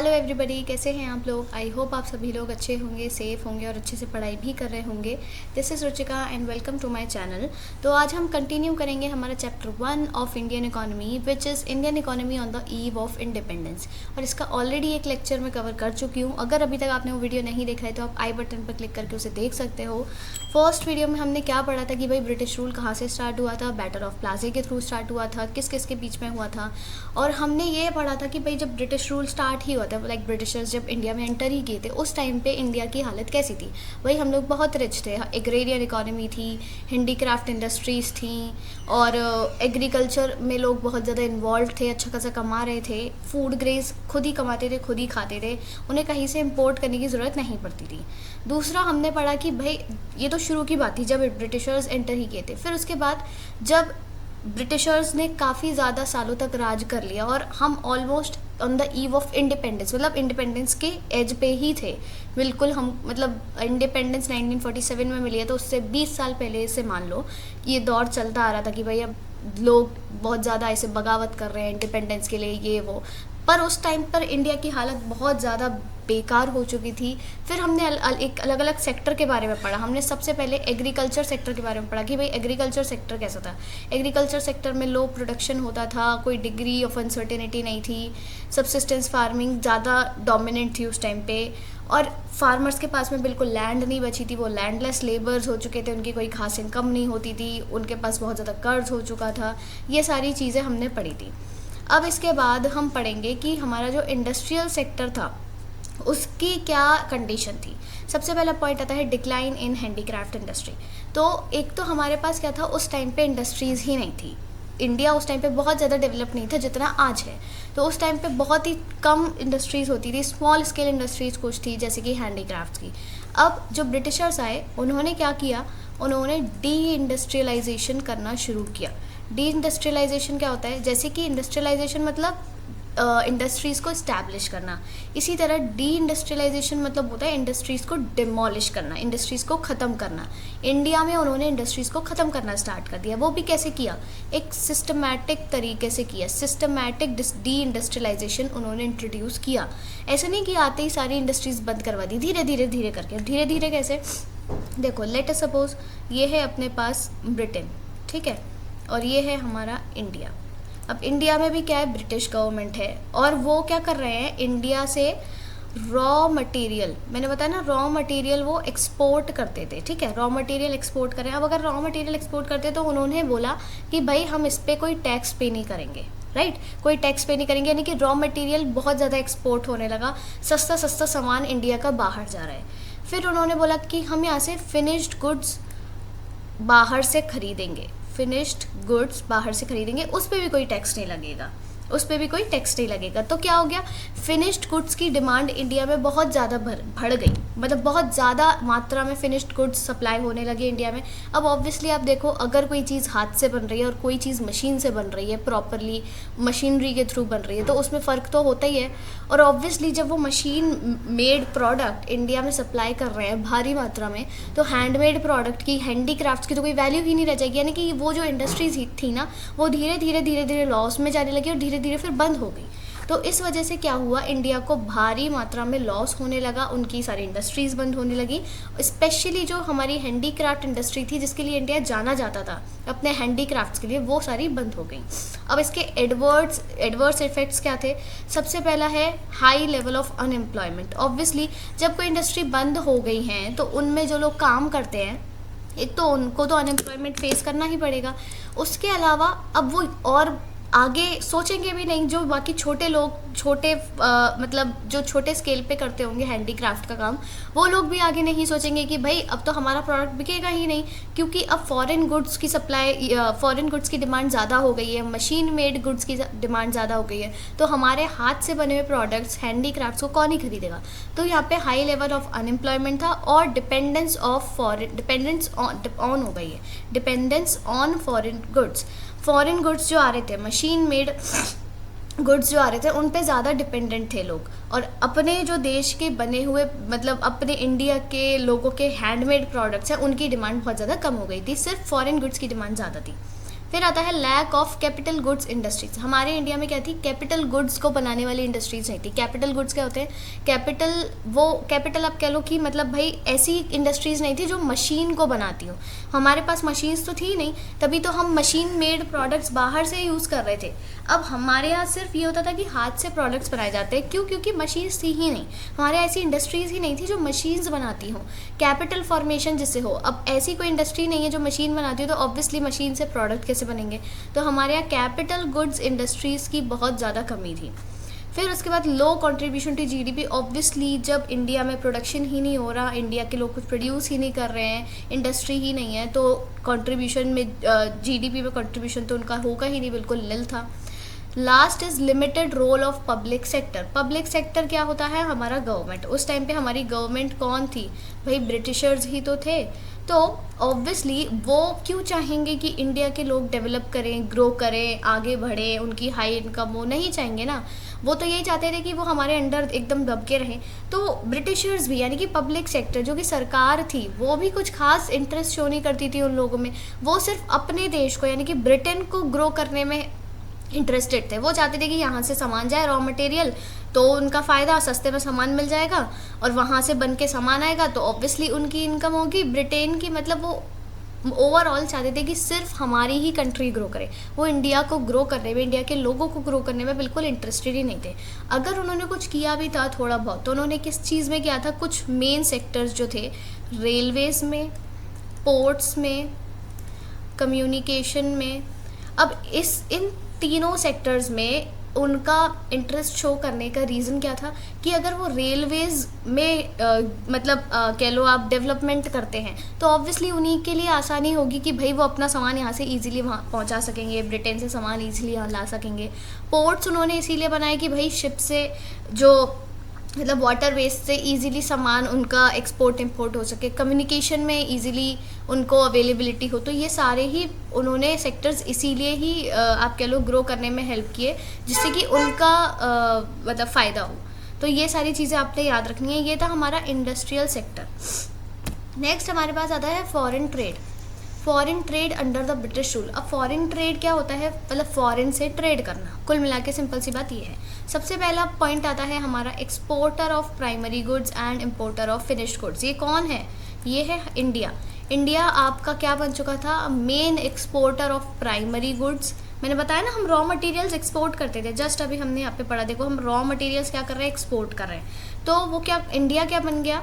Hello everybody, कैसे हैं आप लोग। आई होप आप सभी लोग अच्छे होंगे, सेफ़ होंगे और अच्छे से पढ़ाई भी कर रहे होंगे। This is Ruchika and welcome to my channel. तो आज हम कंटिन्यू करेंगे हमारा chapter 1 of Indian economy, which is Indian economy on the eve of independence. और इसका ऑलरेडी एक लेक्चर में कवर कर चुकी हूँ। अगर अभी तक आपने वो वीडियो नहीं देखा है तो आप आई बटन पर क्लिक करके उसे देख सकते हो। फर्स्ट वीडियो में हमने क्या पढ़ा था कि भाई ब्रिटिश रूल कहाँ से स्टार्ट हुआ था, बैटल ऑफ प्लाजी के थ्रू स्टार्ट हुआ था, किस किस के बीच में हुआ था। और हमने ये पढ़ा था कि भाई जब ब्रिटिश रूल स्टार्ट ही हुआ था, लाइक ब्रिटिशर्स जब इंडिया में एंटर ही किए थे, उस टाइम पे इंडिया की हालत कैसी थी। वही हम लोग बहुत रिच थे, एग्रेरियन इकोनॉमी थी, हैंडीक्राफ्ट इंडस्ट्रीज़ थी और एग्रीकल्चर में लोग बहुत ज़्यादा इन्वॉल्व थे, अच्छा खासा कमा रहे थे, फूड ग्रेस खुद ही कमाते थे, खुद ही खाते थे, उन्हें कहीं से इम्पोर्ट करने की ज़रूरत नहीं पड़ती थी। दूसरा हमने पढ़ा कि भाई ये तो शुरू की बात थी जब ब्रिटिशर्स एंटर ही किए थे। फिर उसके बाद जब ब्रिटिशर्स ने काफ़ी ज़्यादा सालों तक राज कर लिया और हम almost on the eve of independence, मतलब इंडिपेंडेंस के एज पे ही थे बिल्कुल। हम मतलब इंडिपेंडेंस 1947 में मिली है, तो उससे 20 साल पहले से मान लो कि ये दौर चलता आ रहा था कि भाई अब लोग बहुत ज़्यादा ऐसे बगावत कर रहे हैं इंडिपेंडेंस के लिए, ये वो। पर उस टाइम पर इंडिया की हालत बहुत ज़्यादा बेकार हो चुकी थी। फिर हमने एक अलग अलग सेक्टर के बारे में पढ़ा। हमने सबसे पहले एग्रीकल्चर सेक्टर के बारे में पढ़ा कि भाई एग्रीकल्चर सेक्टर कैसा था। एग्रीकल्चर सेक्टर में लो प्रोडक्शन होता था, कोई डिग्री ऑफ अनसर्टेनिटी नहीं थी, सब्सिस्टेंस फार्मिंग ज़्यादा डोमिनेंट थी उस टाइम पे, और फार्मर्स के पास में बिल्कुल लैंड नहीं बची थी, वो लैंडलेस लेबर्स हो चुके थे, उनकी कोई खास इनकम नहीं होती थी, उनके पास बहुत ज़्यादा कर्ज हो चुका था। ये सारी चीज़ें हमने पढ़ी थी। अब इसके बाद हम पढ़ेंगे कि हमारा जो इंडस्ट्रियल सेक्टर था उसकी क्या कंडीशन थी। सबसे पहला पॉइंट आता है डिक्लाइन इन हैंडीक्राफ्ट इंडस्ट्री। तो एक तो हमारे पास क्या था, उस टाइम पे इंडस्ट्रीज़ ही नहीं थी। इंडिया उस टाइम पे बहुत ज़्यादा डेवलप नहीं था जितना आज है। तो उस टाइम पे बहुत ही कम इंडस्ट्रीज़ होती थी, स्मॉल स्केल इंडस्ट्रीज़ कुछ थी जैसे कि हैंडीक्राफ्ट की। अब जो ब्रिटिशर्स आए उन्होंने क्या किया, उन्होंने डी इंडस्ट्रियलाइजेशन करना शुरू किया। डी इंडस्ट्रियलाइजेशन क्या होता है, जैसे कि इंडस्ट्रियलाइजेशन मतलब इंडस्ट्रीज़ को इस्टेब्लिश करना, इसी तरह डी इंडस्ट्रियलाइजेशन मतलब होता है इंडस्ट्रीज़ को डिमोलिश करना, इंडस्ट्रीज़ को ख़त्म करना। इंडिया में उन्होंने इंडस्ट्रीज़ को ख़त्म करना स्टार्ट कर दिया। वो भी कैसे किया, एक सिस्टमैटिक तरीके से किया। सिस्टमैटिक डी इंडस्ट्रियलाइजेशन उन्होंने इंट्रोड्यूस किया। ऐसा नहीं कि आते ही सारी इंडस्ट्रीज़ बंद करवा दी, धीरे धीरे धीरे करके। धीरे धीरे कैसे, देखो लेट अस सपोज ये है अपने पास ब्रिटेन, ठीक है, और ये है हमारा इंडिया। अब इंडिया में भी क्या है, ब्रिटिश गवर्नमेंट है, और वो क्या कर रहे हैं, इंडिया से रॉ मटेरियल, मैंने बताया ना रॉ मटेरियल वो एक्सपोर्ट करते थे, ठीक है, रॉ मटेरियल एक्सपोर्ट कर रहे हैं। अब अगर रॉ मटेरियल एक्सपोर्ट करते तो उन्होंने बोला कि भाई हम इस पर कोई टैक्स पे नहीं करेंगे, राइट, कोई टैक्स पे नहीं करेंगे, यानी कि रॉ मटेरियल बहुत ज़्यादा एक्सपोर्ट होने लगा, सस्ता सस्ता सामान इंडिया का बाहर जा रहा है। फिर उन्होंने बोला कि हम यहाँ से फिनिश्ड गुड्स बाहर से खरीदेंगे, फिनिश्ड गुड्स बाहर से खरीदेंगे, उस पर भी कोई टैक्स नहीं लगेगा, उस पर भी कोई टैक्स नहीं लगेगा। तो क्या हो गया, फिनिश्ड गुड्स की डिमांड इंडिया में बहुत ज़्यादा बढ़ गई, मतलब बहुत ज़्यादा मात्रा में फिनिश्ड गुड्स सप्लाई होने लगी इंडिया में। अब ऑब्वियसली आप देखो, अगर कोई चीज़ हाथ से बन रही है और कोई चीज़ मशीन से बन रही है, प्रॉपरली मशीनरी के थ्रू बन रही है, तो उसमें फ़र्क तो होता ही है। और ऑब्वियसली जब वो मशीन मेड प्रोडक्ट इंडिया में सप्लाई कर रहे हैं भारी मात्रा में, तो हैंडमेड प्रोडक्ट की, हैंडीक्राफ्ट्स की तो कोई वैल्यू ही नहीं रह जाएगी। यानी कि वो जो इंडस्ट्रीज थी ना, वो धीरे धीरे धीरे धीरे लॉस में जाने लगी और धीरे धीरे फिर बंद हो गई। तो इस वजह से क्या हुआ, इंडिया को भारी मात्रा में लॉस होने लगा, उनकी सारी इंडस्ट्रीज़ बंद होने लगी। स्पेशली जो हमारी हैंडीक्राफ्ट इंडस्ट्री थी जिसके लिए इंडिया जाना जाता था अपने हैंडीक्राफ्ट्स के लिए, वो सारी बंद हो गई। अब इसके एडवर्स इफेक्ट्स क्या थे, सबसे पहला है high level of unemployment. Obviously जब कोई इंडस्ट्री बंद हो गई है तो उनमें जो लोग काम करते हैं, एक तो उनको तो अनएम्प्लॉयमेंट फेस करना ही पड़ेगा, उसके अलावा अब वो और आगे सोचेंगे भी नहीं। जो बाकी छोटे लोग, मतलब जो छोटे स्केल पे करते होंगे हैंडीक्राफ्ट का काम, वो लोग भी आगे नहीं सोचेंगे कि भाई अब तो हमारा प्रोडक्ट बिकेगा ही नहीं, क्योंकि अब फॉरेन गुड्स की सप्लाई, फॉरेन गुड्स की डिमांड ज़्यादा हो गई है, मशीन मेड गुड्स की डिमांड ज़्यादा हो गई है, तो हमारे हाथ से बने हुए प्रोडक्ट्स हैंडीक्राफ्ट्स को कौन ही खरीदेगा। तो यहाँ पे हाई लेवल ऑफ अनएम्प्लॉयमेंट था और डिपेंडेंस ऑन हो गई है, dependence on foreign goods. Foreign goods जो आ रहे थे, मशीन मेड गुड्स जो आ रहे थे, उन पे ज़्यादा डिपेंडेंट थे लोग, और अपने जो देश के बने हुए, मतलब अपने इंडिया के लोगों के हैंडमेड प्रोडक्ट्स हैं, उनकी डिमांड बहुत ज़्यादा कम हो गई थी, सिर्फ फॉरेन गुड्स की डिमांड ज़्यादा थी। फिर आता है lack of capital goods industries. हमारे इंडिया में क्या थी, कैपिटल गुड्स को बनाने वाली इंडस्ट्रीज नहीं थी। कैपिटल गुड्स क्या होते हैं, कैपिटल, वो कैपिटल आप कह लो कि मतलब भाई ऐसी इंडस्ट्रीज नहीं थी जो मशीन को बनाती हो। हमारे पास मशीन्स तो थी नहीं, तभी तो हम मशीन मेड प्रोडक्ट्स बाहर से यूज़ कर रहे थे। अब हमारे यहाँ सिर्फ ये होता था कि हाथ से प्रोडक्ट्स बनाए जाते हैं। क्यों? क्योंकि मशीन्स थी ही नहीं, हमारे ऐसी इंडस्ट्रीज़ ही नहीं थी जो मशीन्स बनाती हो, कैपिटल फॉर्मेशन जिससे हो। अब ऐसी कोई इंडस्ट्री नहीं है जो मशीन बनाती हो, तो ऑब्वियसली मशीन से प्रोडक्ट कैसे बनेंगे। तो हमारे यहाँ कैपिटल गुड्स इंडस्ट्रीज़ की बहुत ज़्यादा कमी थी। फिर उसके बाद लो कंट्रीब्यूशन टू जीडीपी। ऑब्वियसली जब इंडिया में प्रोडक्शन ही नहीं हो रहा, इंडिया के लोग कुछ प्रोड्यूस ही नहीं कर रहे हैं, इंडस्ट्री ही नहीं है, तो कंट्रीब्यूशन में जीडीपी में कंट्रीब्यूशन तो उनका होगा ही नहीं, बिल्कुल निल था। Last is limited role of public sector. Public sector क्या होता है, हमारा गवर्नमेंट। उस टाइम पे हमारी गवर्नमेंट कौन थी भाई, ब्रिटिशर्स ही तो थे। तो ऑब्वियसली वो क्यों चाहेंगे कि इंडिया के लोग डेवलप करें, ग्रो करें, आगे बढ़ें, उनकी हाई इनकम हो, नहीं चाहेंगे ना। वो तो यही चाहते थे कि वो हमारे अंडर एकदम दब के रहें। तो ब्रिटिशर्स भी, यानी कि पब्लिक सेक्टर जो कि सरकार थी, वो भी कुछ खास इंटरेस्ट शो नहीं करती थी उन लोगों में। वो सिर्फ अपने देश को यानी कि ब्रिटेन को ग्रो करने में इंटरेस्टेड थे। वो चाहते थे कि यहाँ से सामान जाए, रॉ मटेरियल, तो उनका फ़ायदा, सस्ते में सामान मिल जाएगा, और वहाँ से बन के सामान आएगा तो ऑब्वियसली उनकी इनकम होगी, ब्रिटेन की। मतलब वो ओवरऑल चाहते थे कि सिर्फ हमारी ही कंट्री ग्रो करे। वो इंडिया को ग्रो करने में, इंडिया के लोगों को ग्रो करने में बिल्कुल इंटरेस्टेड ही नहीं थे। अगर उन्होंने कुछ किया भी था थोड़ा बहुत, तो उन्होंने किस चीज़ में किया था, कुछ मेन सेक्टर्स जो थे, रेलवेज़ में, पोर्ट्स में, कम्युनिकेशन में। अब इन तीनों सेक्टर्स में उनका इंटरेस्ट शो करने का रीज़न क्या था कि अगर वो रेलवेज़ में कह लो आप डेवलपमेंट करते हैं, तो ऑब्वियसली उन्हीं के लिए आसानी होगी कि भाई वो अपना सामान यहाँ से इजीली वहाँ पहुँचा सकेंगे, ब्रिटेन से सामान इजीली यहाँ ला सकेंगे। पोर्ट्स उन्होंने इसीलिए बनाए कि भाई शिप से जो मतलब वाटर वेस्ट से इजीली सामान उनका एक्सपोर्ट इंपोर्ट हो सके, कम्युनिकेशन में इजीली उनको अवेलेबिलिटी हो। तो ये सारे ही उन्होंने सेक्टर्स इसीलिए ही आप कह लो ग्रो करने में हेल्प किए, जिससे कि उनका मतलब फ़ायदा हो। तो ये सारी चीज़ें आपने याद रखनी है। ये था हमारा इंडस्ट्रियल सेक्टर। नेक्स्ट हमारे पास आता है foreign trade. Foreign trade under the British rule. अब फॉरेन ट्रेड क्या होता है, मतलब फॉरेन से ट्रेड करना। कुल मिला के सिंपल सी बात ये है। सबसे पहला पॉइंट आता है हमारा exporter of primary goods and importer of finished goods. ये कौन है, ये है इंडिया। इंडिया आपका क्या बन चुका था, main exporter of primary goods. मैंने बताया ना, हम रॉ मटेरियल्स एक्सपोर्ट करते थे, जस्ट अभी हमने यहाँ पे पढ़ा, देखो हम रॉ मटेरियल्स क्या कर रहे हैं, एक्सपोर्ट कर रहे हैं। तो वो क्या, इंडिया क्या बन गया,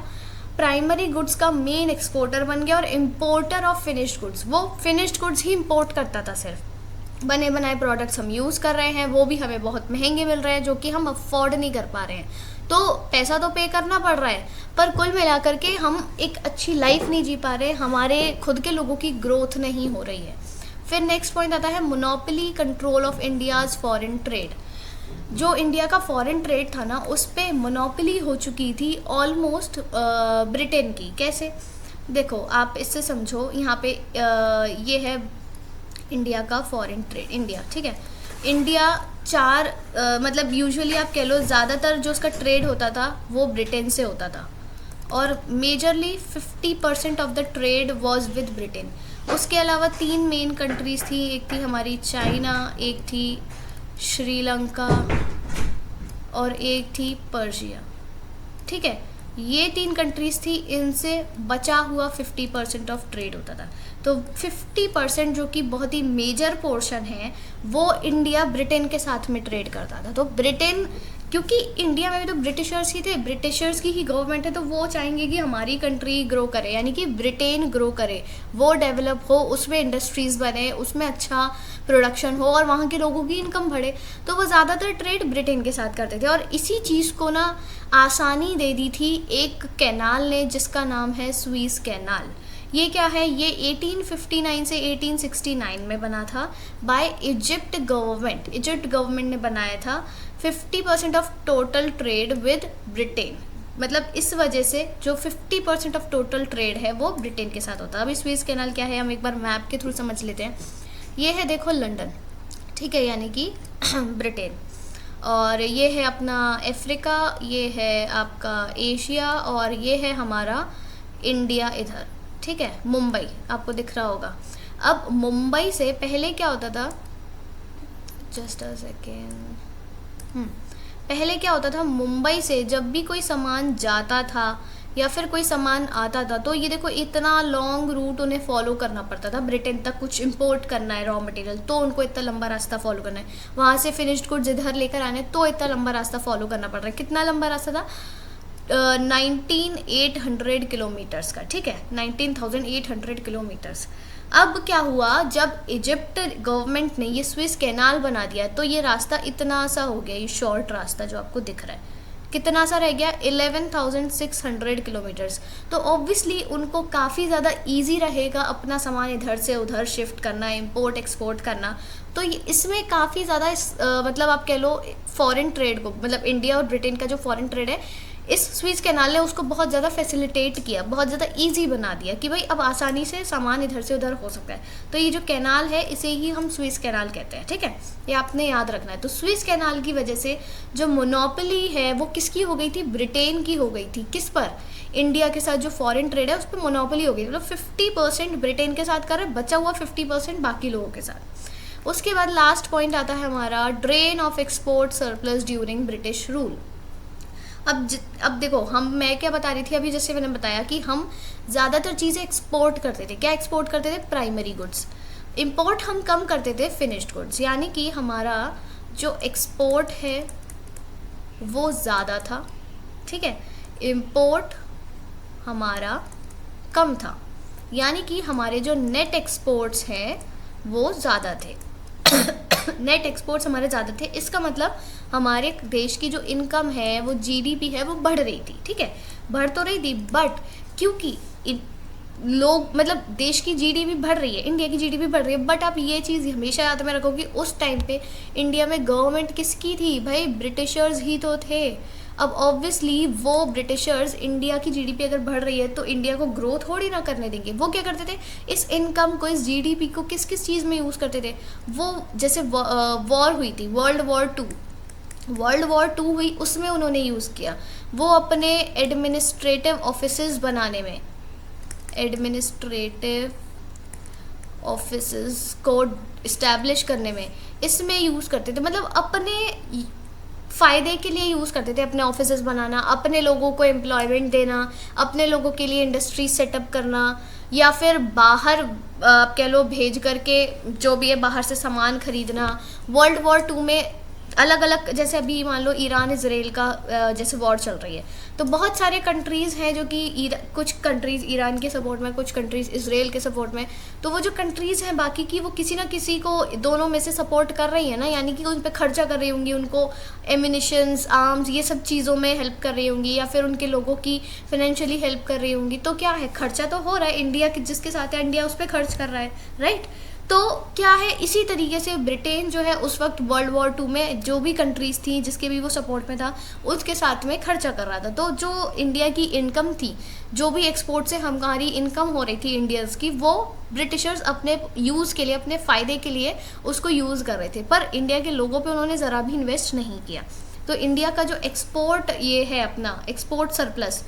प्राइमरी गुड्स का मेन एक्सपोर्टर बन गया, और इम्पोर्टर ऑफ फिनिश्ड गुड्स। वो फिनिश्ड गुड्स ही इम्पोर्ट करता था, सिर्फ बने बनाए प्रोडक्ट्स हम यूज़ कर रहे हैं, वो भी हमें बहुत महंगे मिल रहे हैं, जो कि हम अफोर्ड नहीं कर पा रहे हैं। तो पैसा तो पे करना पड़ रहा है, पर कुल मिलाकर के हम एक अच्छी लाइफ नहीं जी पा रहे, हमारे खुद के लोगों की ग्रोथ नहीं हो रही है। फिर नेक्स्ट पॉइंट आता है monopoly control of India's foreign trade. जो इंडिया का फॉरेन ट्रेड था ना, उस पर मोनोपोली हो चुकी थी ऑलमोस्ट ब्रिटेन की। कैसे, देखो आप इससे समझो, यहाँ पे ये है इंडिया का फॉरेन ट्रेड, इंडिया, ठीक है। इंडिया मतलब यूजुअली आप कह लो ज़्यादातर जो उसका ट्रेड होता था वो ब्रिटेन से होता था, और majorly 50% of the trade was with Britain. उसके अलावा 3 मेन कंट्रीज़ थी, एक थी हमारी चाइना, एक थी श्रीलंका, और एक थी पर्शिया, ठीक है। ये 3 कंट्रीज़ थी, इनसे बचा हुआ 50% ऑफ ट्रेड होता था। तो 50% जो कि बहुत ही मेजर पोर्शन है, वो इंडिया ब्रिटेन के साथ में ट्रेड करता था। तो ब्रिटेन, क्योंकि इंडिया में भी तो ब्रिटिशर्स ही थे, ब्रिटिशर्स की ही गवर्नमेंट है, तो वो चाहेंगे कि हमारी कंट्री ग्रो करे, यानी कि ब्रिटेन ग्रो करे, वो डेवलप हो, उसमें इंडस्ट्रीज़ बने, उसमें अच्छा प्रोडक्शन हो, और वहाँ के लोगों की इनकम बढ़े। तो वो ज़्यादातर ट्रेड ब्रिटेन के साथ करते थे, और इसी चीज़ को ना आसानी दे दी थी एक कैनाल ने, जिसका नाम है स्वीज़ कैनाल। ये क्या है, ये 1859 से 1869 में बना था by Egypt government. Egypt government ने बनाया था। 50% of total trade with Britain, मतलब इस वजह से जो 50% ऑफ टोटल ट्रेड है वो ब्रिटेन के साथ होता है। अब स्वीज़ कैनाल क्या है, हम एक बार मैप के थ्रू समझ लेते हैं। ये है देखो लंदन, ठीक है, यानी कि ब्रिटेन, और ये है अपना अफ्रीका, ये है आपका एशिया, और ये है हमारा इंडिया इधर, ठीक है, मुंबई आपको दिख रहा होगा। अब मुंबई से पहले क्या होता था, जस्ट अ सेकेंड, पहले क्या होता था, मुंबई से जब भी कोई सामान जाता था या फिर कोई सामान आता था तो ये देखो इतना लॉन्ग रूट उन्हें फॉलो करना पड़ता था। ब्रिटेन तक कुछ इंपोर्ट करना है रॉ मटेरियल तो उनको इतना लंबा रास्ता फॉलो करना है, वहाँ से फिनिश्ड गुड्स इधर लेकर आने तो इतना लंबा रास्ता फॉलो करना पड़ रहा है। कितना लंबा रास्ता था, 19,800 किलोमीटर्स का, ठीक है, 19,800 किलोमीटर्स। अब क्या हुआ, जब इजिप्ट गवर्नमेंट ने ये स्विस कैनाल बना दिया तो ये रास्ता इतना सा हो गया, ये शॉर्ट रास्ता जो आपको दिख रहा है कितना सा रह गया, 11,600 किलोमीटर्स। तो ऑब्वियसली उनको काफ़ी ज़्यादा इजी रहेगा अपना सामान इधर से उधर शिफ्ट करना, इंपोर्ट एक्सपोर्ट करना। तो इसमें काफ़ी ज़्यादा मतलब आप कह लो फॉरेन ट्रेड को, मतलब इंडिया और ब्रिटेन का जो फॉरेन ट्रेड है, इस स्विस कैनाल ने उसको बहुत ज़्यादा फैसिलिटेट किया, बहुत ज़्यादा इजी बना दिया कि भाई अब आसानी से सामान इधर से उधर हो सकता है। तो ये जो कैनाल है इसे ही हम स्विस कैनाल कहते हैं, ठीक है, ये आपने याद रखना है। तो स्विस कैनाल की वजह से जो मोनोपोली है वो किसकी हो गई थी, ब्रिटेन की हो गई थी। किस पर, इंडिया के साथ जो फॉरेन ट्रेड है उस पर मोनोपोली हो गई, मतलब 50% ब्रिटेन के साथ कर रहे, बचा हुआ 50% बाकी लोगों के साथ। उसके बाद लास्ट पॉइंट आता है हमारा drain of export surplus during British rule. अब देखो मैं क्या बता रही थी अभी, जैसे मैंने बताया कि हम ज़्यादातर चीज़ें एक्सपोर्ट करते थे। क्या एक्सपोर्ट करते थे, प्राइमरी गुड्स। इंपोर्ट हम कम करते थे, फिनिश्ड गुड्स। यानी कि हमारा जो एक्सपोर्ट है वो ज़्यादा था, ठीक है, इंपोर्ट हमारा कम था। यानी कि हमारे जो नेट एक्सपोर्ट्स हैं वो ज़्यादा थे नेट एक्सपोर्ट्स हमारे ज़्यादा थे। इसका मतलब हमारे देश की जो इनकम है वो जीडीपी है वो बढ़ रही थी, ठीक है, बढ़ तो रही थी, बट क्योंकि लोग, मतलब देश की जीडीपी बढ़ रही है, इंडिया की जीडीपी बढ़ रही है, बट आप ये चीज़ हमेशा याद में रखो कि उस टाइम पे इंडिया में गवर्नमेंट किसकी थी, भाई ब्रिटिशर्स ही तो थे। अब ऑब्वियसली वो ब्रिटिशर्स, इंडिया की जीडीपी अगर बढ़ रही है तो इंडिया को ग्रो थोड़ी ना करने देंगे। वो क्या करते थे, इस इनकम को, इस जीडीपी को किस किस चीज़ में यूज़ करते थे, वो जैसे वॉर हुई थी, वर्ल्ड वॉर टू हुई, उसमें उन्होंने यूज़ किया। वो अपने एडमिनिस्ट्रेटिव ऑफिसेज बनाने में, एडमिनिस्ट्रेटिव ऑफिसेज को इस्टेब्लिश करने में इसमें यूज़ करते थे। मतलब अपने फ़ायदे के लिए यूज़ करते थे, अपने ऑफिसेज बनाना, अपने लोगों को एम्प्लॉयमेंट देना, अपने लोगों के लिए इंडस्ट्री सेटअप करना, या फिर बाहर आप कह लो भेज करके जो भी है बाहर से सामान खरीदना। वर्ल्ड वॉर 2 में अलग अलग, जैसे अभी मान लो ईरान इजराइल का जैसे वॉर चल रही है, तो बहुत सारे कंट्रीज़ हैं जो कि कुछ कंट्रीज़ ईरान के सपोर्ट में, कुछ कंट्रीज़ इजराइल के सपोर्ट में। तो वो जो कंट्रीज़ हैं बाकी की, वो किसी ना किसी को दोनों में से सपोर्ट कर रही है ना, यानी कि उन पर खर्चा कर रही होंगी, उनको एमिनिशंस, आर्म्स, ये सब चीज़ों में हेल्प कर रही होंगी, या फिर उनके लोगों की फाइनेंशियली हेल्प कर रही होंगी। तो क्या है, खर्चा तो हो रहा है, इंडिया के जिसके साथ है इंडिया उस पर खर्च कर रहा है, राइट। तो क्या है, इसी तरीके से ब्रिटेन जो है उस वक्त वर्ल्ड वॉर 2 में जो भी कंट्रीज़ थी जिसके भी वो सपोर्ट में था उसके साथ में खर्चा कर रहा था। तो जो इंडिया की इनकम थी, जो भी एक्सपोर्ट से हमारी इनकम हो रही थी इंडियंस की, वो ब्रिटिशर्स अपने यूज़ के लिए, अपने फ़ायदे के लिए उसको यूज़ कर रहे थे, पर इंडिया के लोगों पे उन्होंने ज़रा भी इन्वेस्ट नहीं किया। तो इंडिया का जो एक्सपोर्ट ये है अपना एक्सपोर्ट सरप्लस,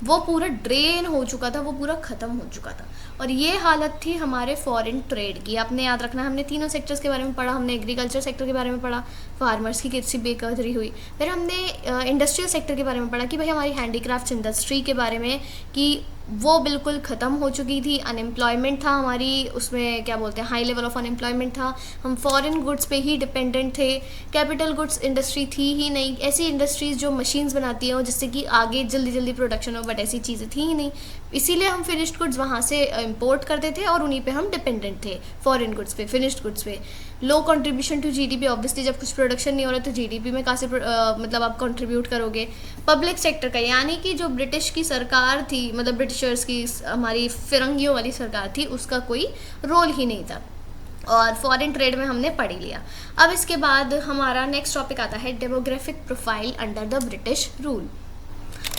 वो पूरा ड्रेन हो चुका था, वो पूरा ख़त्म हो चुका था। और ये हालत थी हमारे फॉरेन ट्रेड की। आपने याद रखना, हमने तीनों सेक्टर्स के बारे में पढ़ा, हमने एग्रीकल्चर सेक्टर के बारे में पढ़ा, फार्मर्स की कितनी बेकदरी हुई, फिर हमने इंडस्ट्रियल सेक्टर के बारे में पढ़ा कि भाई हमारी हैंडीक्राफ्ट्स इंडस्ट्री के बारे में कि वो बिल्कुल ख़त्म हो चुकी थी, अनएम्प्लॉयमेंट था हमारी, उसमें क्या बोलते हैं, हाई लेवल ऑफ अनएम्प्लॉयमेंट था, हम फॉरेन गुड्स पे ही डिपेंडेंट थे, कैपिटल गुड्स इंडस्ट्री थी ही नहीं, ऐसी इंडस्ट्रीज़ जो मशीन्स बनाती हैं जिससे कि आगे जल्दी जल्दी प्रोडक्शन हो, बट ऐसी चीज़ें थी ही नहीं। इसीलिए हम फिनिश्ड गुड्स वहाँ से इंपोर्ट करते थे और उन्हीं पे हम डिपेंडेंट थे, फॉरेन गुड्स पे, फिनिश्ड गुड्स पे। लो कंट्रीब्यूशन टू जीडीपी, ऑब्वियसली जब कुछ प्रोडक्शन नहीं हो रहा तो जीडीपी में कहाँ से मतलब आप कंट्रीब्यूट करोगे। पब्लिक सेक्टर का, यानी कि जो ब्रिटिश की सरकार थी, मतलब ब्रिटिशर्स की, हमारी फिरंगियों वाली सरकार थी, उसका कोई रोल ही नहीं था। और फॉरेन ट्रेड में हमने पढ़ ही लिया। अब इसके बाद हमारा नेक्स्ट टॉपिक आता है demographic profile under the British rule.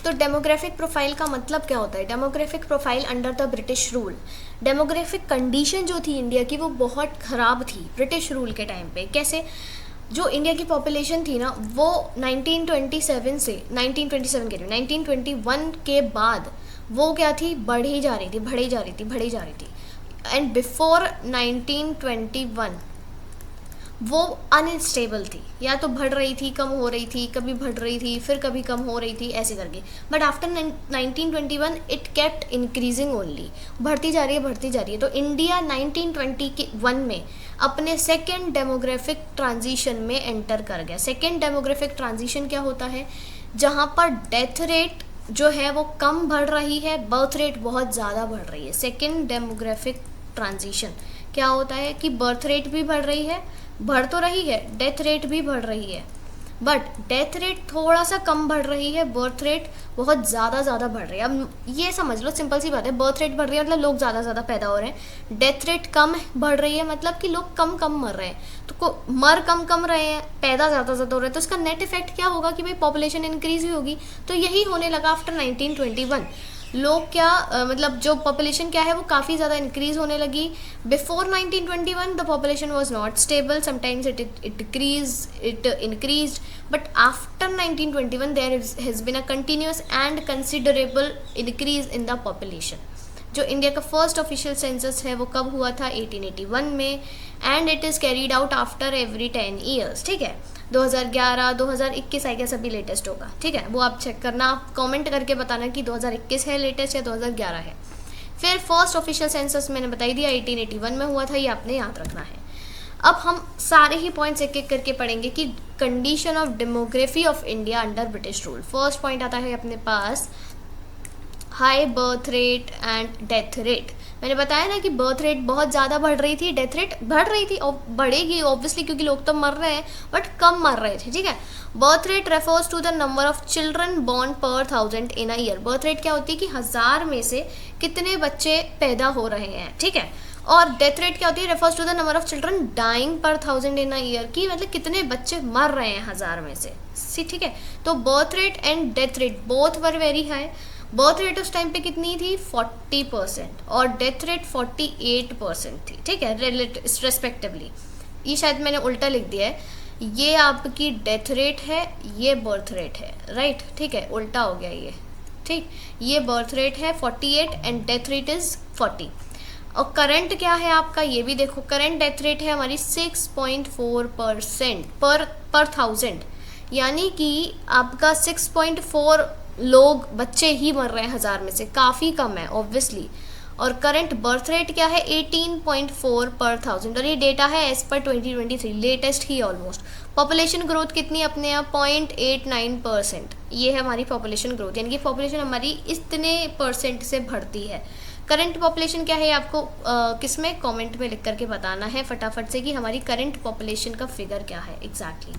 तो डेमोग्राफिक प्रोफाइल का मतलब क्या होता है, demographic profile under the British rule. Demographic condition जो थी इंडिया की वो बहुत ख़राब थी ब्रिटिश रूल के टाइम पे। कैसे, जो इंडिया की पॉपुलेशन थी ना वो 1927 से 1927 के लिए 1921 के बाद वो क्या थी, बढ़ी जा रही थी। एंड बिफोर 1921 वो अनस्टेबल थी, या तो बढ़ रही थी, कम हो रही थी, कभी बढ़ रही थी, फिर कभी कम हो रही थी, ऐसे करके. But after 1921 it kept increasing only, बढ़ती जा रही है, बढ़ती जा रही है. तो इंडिया 1921 में अपने सेकेंड डेमोग्राफिक ट्रांजिशन में एंटर कर गया. सेकेंड डेमोग्राफिक ट्रांजिशन क्या होता है? जहाँ पर डेथ रेट जो है वो कम बढ़ रही है, बर्थ रेट बहुत ज़्यादा बढ़ रही है. सेकेंड डेमोग्राफिक ट्रांजिशन क्या होता है कि बर्थ रेट भी बढ़ रही है, बढ़ तो रही है, डेथ रेट भी बढ़ रही है, बट डेथ रेट थोड़ा सा कम बढ़ रही है, बर्थ रेट बहुत ज़्यादा बढ़ रही है. अब ये समझ लो, सिंपल सी बात है, बर्थ रेट बढ़ रही है मतलब लोग ज़्यादा पैदा हो रहे हैं, डेथ रेट कम बढ़ रही है मतलब कि लोग कम मर रहे हैं. तो मर कम रहे हैं, पैदा ज़्यादा हो रहे हैं, तो इसका नेट इफेक्ट क्या होगा कि भाई पॉपुलेशन इंक्रीज ही होगी. तो यही होने लगा आफ्टर 1921. लोग क्या मतलब जो पॉपुलेशन क्या है वो काफ़ी ज़्यादा इंक्रीज होने लगी. Before 1921 the population was not stable, sometimes it increased, but after 1921 there has been a continuous and considerable increase in the population. जो इंडिया का फर्स्ट ऑफिशियल सेंसस है वो कब हुआ था? 1881 में, and it is carried out after every 10 years. ठीक है, 2011, 2021 आई गेस अभी लेटेस्ट होगा. ठीक है, वो आप चेक करना, आप कमेंट करके बताना कि 2021 है लेटेस्ट या 2011 है. फिर फर्स्ट ऑफिशियल सेंसस मैंने बताई दिया 1881 में हुआ था, ये आपने याद रखना है. अब हम सारे ही पॉइंट्स एक एक करके पढ़ेंगे कि condition of demography of India under British rule. First point आता है अपने पास high birth rate and death rate. मैंने बताया ना कि बर्थ रेट बहुत ज़्यादा बढ़ रही थी, डेथ रेट बढ़ रही थी, और बढ़ेगी ऑब्वियसली क्योंकि लोग तो मर रहे हैं बट कम मर रहे थे. ठीक है, birth rate refers to the number of children born per 1000 in a year. Birth rate क्या होती है कि 1000 में से कितने बच्चे पैदा हो रहे हैं. ठीक है, और डेथ रेट क्या होती है? Refers to the number of children dying per 1000 in a year, की मतलब कितने बच्चे मर रहे हैं 1000 में से. ठीक है, तो birth rate and death rate both were very high. Birth rate उस टाइम पे कितनी थी? 40%, और डेथ रेट 48% थी. ठीक है, रेस्पेक्टिवली. ये शायद मैंने उल्टा लिख दिया है, ये आपकी डेथ रेट है, ये बर्थ रेट है, राइट. ठीक है, उल्टा हो गया ये. ठीक, ये बर्थ रेट है 48 एंड डेथ रेट इज़ 40. और करंट क्या है आपका, ये भी देखो. करंट डेथ रेट है हमारी 6.4% पर 1000, यानी कि आपका 6.4 लोग बच्चे ही मर रहे हैं 1000 में से, काफ़ी कम है ऑब्वियसली. और करंट बर्थ रेट क्या है? 18.4 पर 1000, और ये डेटा है एज पर 2023, लेटेस्ट ही ऑलमोस्ट. पॉपुलेशन ग्रोथ कितनी अपने यहाँ? 0.89%. ये है हमारी पॉपुलेशन ग्रोथ, यानी कि पॉपुलेशन हमारी इतने परसेंट से बढ़ती है. करंट पॉपुलेशन क्या है आपको किस में कमेंट में लिख करके बताना है फटाफट से कि हमारी करंट पॉपुलेशन का फिगर क्या है एग्जैक्टली.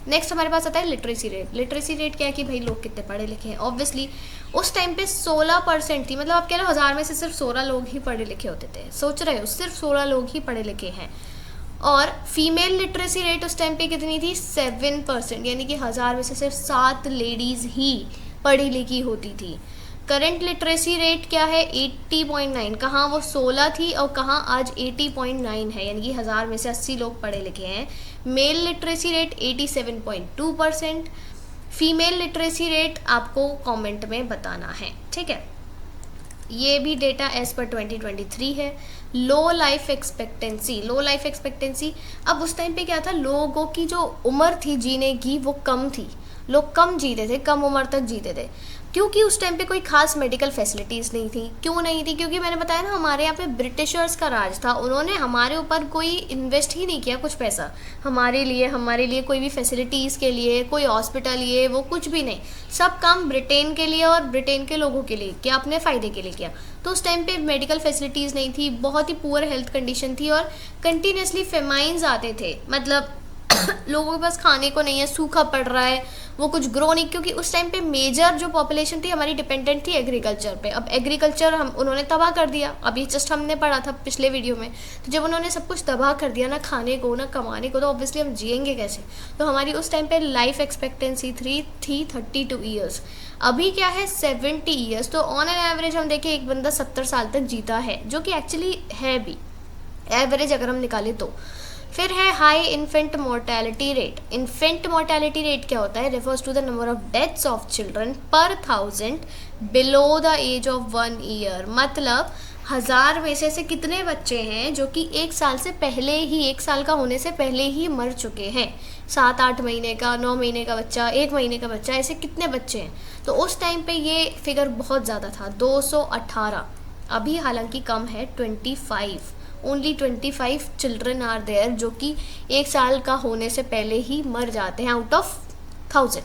नेक्स्ट हमारे पास आता है लिटरेसी रेट. लिटरेसी रेट क्या है कि भाई लोग कितने पढ़े लिखे हैं. ऑब्वियसली उस टाइम पे 16% थी, मतलब आप कह रहे हो 1000 में से सिर्फ 16 लोग ही पढ़े लिखे होते थे. सोच रहे हो, सिर्फ 16 लोग ही पढ़े लिखे हैं. और फीमेल लिटरेसी रेट उस टाइम पे कितनी थी? 7%, यानी कि 1000 में से सिर्फ 7 लेडीज़ ही पढ़ी लिखी होती थी. करंट लिटरेसी रेट क्या है? 80.9. कहाँ वो 16 थी और कहाँ आज 80.9 है, यानी कि 1000 में से 80 लोग पढ़े लिखे हैं. Mail literacy rate 87.2%. Female literacy rate आपको कमेंट में बताना है. ठीक है, ये भी डेटा एज पर 2023 है. लो लाइफ एक्सपेक्टेंसी. लो लाइफ एक्सपेक्टेंसी, अब उस टाइम पे क्या था, लोगों की जो उम्र थी जीने की वो कम थी. लोग कम जीते थे, कम उम्र तक जीते थे, क्योंकि उस टाइम पे कोई खास मेडिकल फैसिलिटीज़ नहीं थी. क्यों नहीं थी? क्योंकि मैंने बताया ना हमारे यहाँ पे ब्रिटिशर्स का राज था. उन्होंने हमारे ऊपर कोई इन्वेस्ट ही नहीं किया कुछ पैसा हमारे लिए कोई भी फैसिलिटीज़ के लिए, कोई हॉस्पिटल, ये वो कुछ भी नहीं. सब काम ब्रिटेन के लिए और ब्रिटेन के लोगों के लिए किया, अपने फ़ायदे के लिए किया. तो उस टाइम पे मेडिकल फैसिलिटीज़ नहीं थी, बहुत ही पुअर हेल्थ कंडीशन थी, और कंटिन्यूसली फेमाइन्स आते थे. मतलब लोगों के पास खाने को नहीं है, सूखा पड़ रहा है, वो कुछ ग्रो नहीं, क्योंकि उस टाइम पे मेजर जो पॉपुलेशन थी हमारी डिपेंडेंट थी एग्रीकल्चर पे. अब एग्रीकल्चर उन्होंने तबाह कर दिया. अभी जस्ट हमने पढ़ा था पिछले वीडियो में. तो जब उन्होंने सब कुछ तबाह कर दिया, ना खाने को ना कमाने को, तो ऑब्वियसली हम जिएंगे कैसे. तो हमारी उस टाइम पे लाइफ एक्सपेक्टेंसी थी 32 ईयर्स. अभी क्या है 70 ईयर्स. तो ऑन एन एवरेज हम देखें एक बंदा 70 साल तक जीता है, जो कि एक्चुअली है भी एवरेज अगर हम निकालें तो. फिर है high infant mortality rate. Infant mortality rate क्या होता है? Refers to the number of deaths of children per 1000 below the age of 1 year. मतलब 1000 में से कितने बच्चे हैं जो कि 1 साल से पहले ही, 1 साल का होने से पहले ही मर चुके हैं? 7-8 महीने का, 9 महीने का बच्चा, 1 महीने का बच्चा, ऐसे कितने बच्चे हैं? तो उस टाइम पे ये फिगर बहुत ज़्यादा था, 218। अभी हालांकि कम है, 25, ओनली 25 चिल्ड्रन आर देयर जो कि 1 साल का होने से पहले ही मर जाते हैं आउट ऑफ 1000।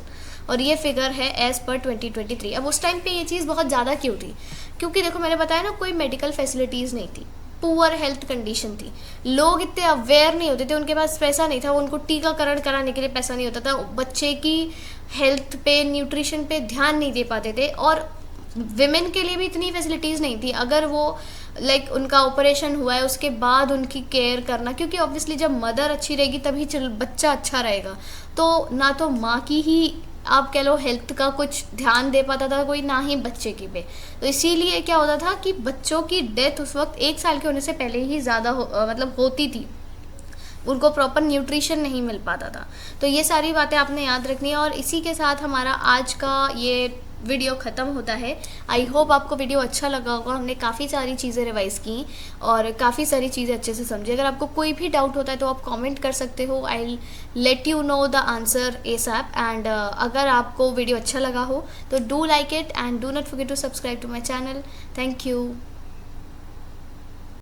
और ये फिगर है एज़ पर 2023। अब उस टाइम पे ये चीज़ बहुत ज़्यादा क्यों थी? क्योंकि देखो, मैंने बताया ना, कोई मेडिकल फैसिलिटीज़ नहीं थी, पुअर हेल्थ कंडीशन थी, लोग इतने अवेयर नहीं होते थे, उनके पास पैसा नहीं था, उनको टीकाकरण कराने के लिए पैसा नहीं होता था, बच्चे की हेल्थ पे, न्यूट्रिशन पे ध्यान नहीं दे पाते थे, और विमेन के लिए भी इतनी फैसिलिटीज़ नहीं थी। अगर वो उनका ऑपरेशन हुआ है उसके बाद उनकी केयर करना, क्योंकि ऑब्वियसली जब मदर अच्छी रहेगी तभी बच्चा अच्छा रहेगा। तो ना तो माँ की ही आप कह लो हेल्थ का कुछ ध्यान दे पाता था कोई, ना ही बच्चे की पे। तो इसीलिए क्या होता था कि बच्चों की डेथ उस वक्त 1 साल के होने से पहले ही ज़्यादा होती थी, उनको प्रॉपर न्यूट्रिशन नहीं मिल पाता था। तो ये सारी बातें आपने याद रखनी है। और इसी के साथ हमारा आज का ये वीडियो ख़त्म होता है। आई होप आपको वीडियो अच्छा लगा होगा। हमने काफ़ी सारी चीज़ें रिवाइज़ की और काफ़ी सारी चीज़ें अच्छे से समझी। अगर आपको कोई भी डाउट होता है तो आप कमेंट कर सकते हो, I let you know the answer ASAP. And अगर आपको वीडियो अच्छा लगा हो तो do like it and do not forget to subscribe to my channel. Thank you.